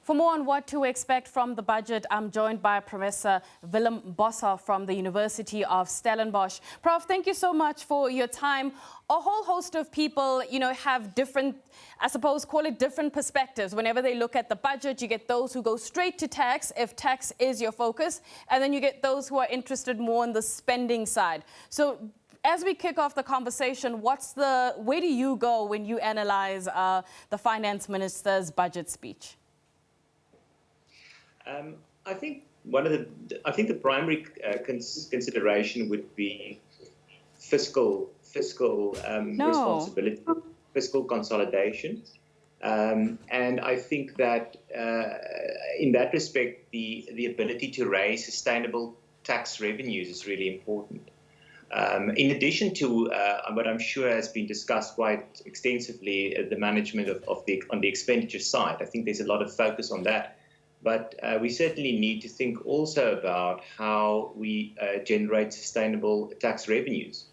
For more on what to expect from the budget, I'm joined by Professor Willem Boshoff from the University of Stellenbosch. Prof, thank you so much for your time. A whole host of people, have different, I suppose, call it different perspectives. Whenever they look at the budget, you get those who go straight to tax, if tax is your focus, and then you get those who are interested more on the spending side. So as we kick off the conversation, where do you go when you analyze the finance minister's budget speech? I think the primary consideration would be fiscal responsibility, fiscal consolidation, and I think that in that respect, the ability to raise sustainable tax revenues is really important. In addition to what I'm sure has been discussed quite extensively, the management on the expenditure side, I think there's a lot of focus on that. But we certainly need to think also about how we generate sustainable tax revenues.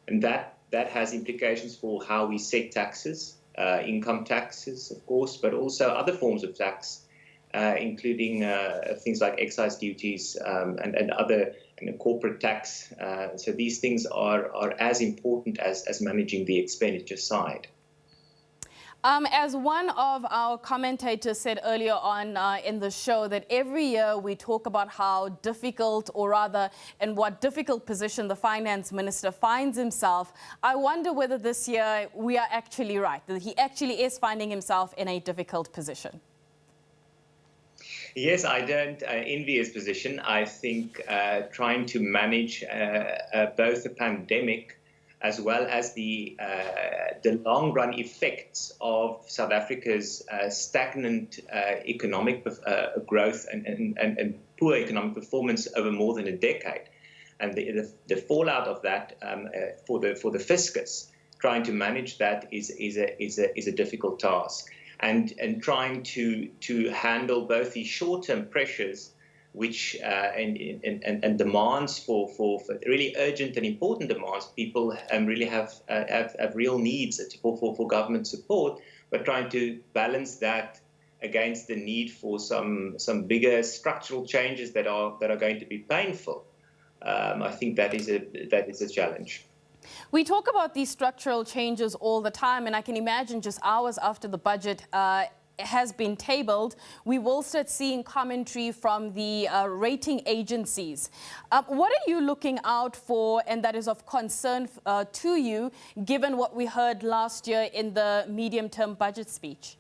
And that has implications for how we set taxes, income taxes, of course, but also other forms of tax, including things like excise duties and other corporate tax. So these things are as important as managing the expenditure side. As one of our commentators said earlier on in the show, that every year we talk about how difficult, or rather in what difficult position the finance minister finds himself. I wonder whether this year we are actually right, that he actually is finding himself in a difficult position. Yes, I don't envy his position. I think trying to manage both the pandemic as well as the long-run effects of South Africa's stagnant economic growth and poor economic performance over more than a decade, and the fallout of that for the fiscus, trying to manage that is a difficult task, and trying to handle both the short-term pressures, which and demands for really urgent and important demands. People really have real needs for government support, but trying to balance that against the need for some bigger structural changes that are going to be painful. I think that is a challenge. We talk about these structural changes all the time, and I can imagine just hours after the budget has been tabled, we will start seeing commentary from the rating agencies. What are you looking out for, and that is of concern to you, given what we heard last year in the medium-term budget speech?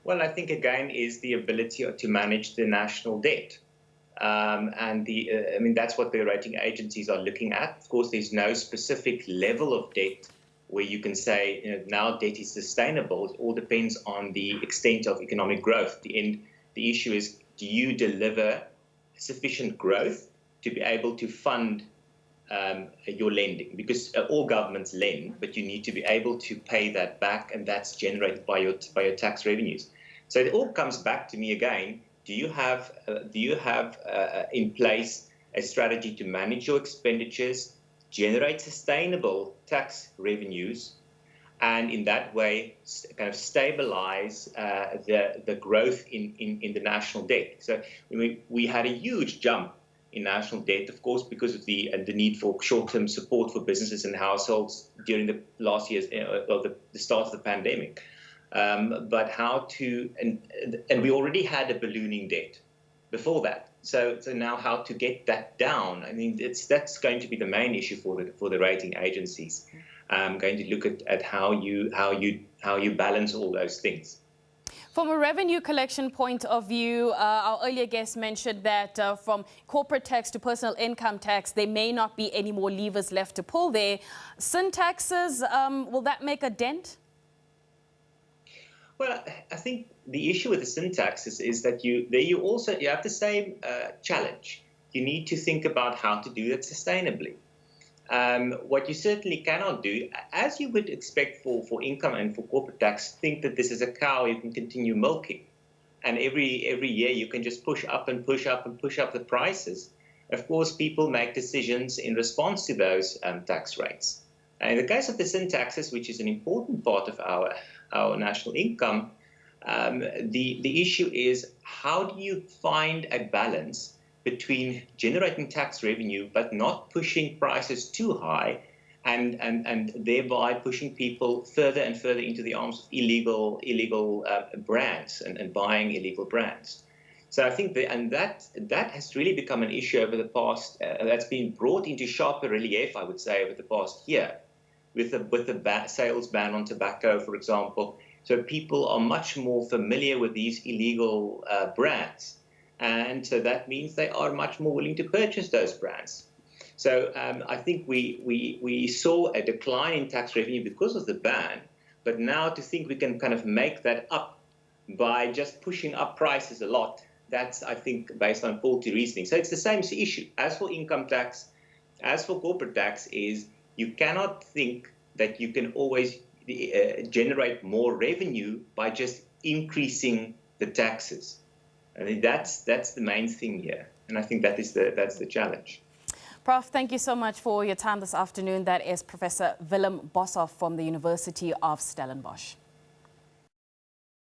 Well, I think, again, is the ability to manage the national debt. That's what the rating agencies are looking at. Of course, there's no specific level of debt where you can say, now debt is sustainable. It all depends on the extent of economic growth. The issue is, do you deliver sufficient growth to be able to fund your lending? Because all governments lend, but you need to be able to pay that back, and that's generated by your tax revenues. So it all comes back to me again. Do you have in place a strategy to manage your expenditures, generate sustainable tax revenues, and in that way kind of stabilize the growth in the national debt? So we had a huge jump in national debt, of course, because of the need for short-term support for businesses and households during the last years, the start of the pandemic. But how to, and we already had a ballooning debt before that. So now how to get that down? I mean, that's going to be the main issue for the rating agencies. Going to look at how you balance all those things. From a revenue collection point of view, our earlier guest mentioned that from corporate tax to personal income tax, there may not be any more levers left to pull there. Sin taxes, will that make a dent? Well, I think the issue with the sin taxes is that you have the same challenge. You need to think about how to do that sustainably. What you certainly cannot do, as you would expect for income and for corporate tax, think that this is a cow you can continue milking, and every year you can just push up and push up and push up the prices. Of course, people make decisions in response to those tax rates. And in the case of the sin taxes, which is an important part of our national income, The issue is, how do you find a balance between generating tax revenue but not pushing prices too high, and thereby pushing people further and further into the arms of illegal brands and buying illegal brands. So I think that has really become an issue over the past. That's been brought into sharper relief, I would say, over the past year, with the sales ban on tobacco, for example. So people are much more familiar with these illegal brands, and so that means they are much more willing to purchase those brands. So I think we saw a decline in tax revenue because of the ban, but now to think we can kind of make that up by just pushing up prices a lot, that's, I think, based on faulty reasoning. So it's the same issue. As for income tax, as for corporate tax, is you cannot think that you can always generate more revenue by just increasing the taxes. I think that's the main thing here, and I think that's the challenge. Prof, thank you so much for your time this afternoon. That is Professor Willem Boshoff from the University of Stellenbosch.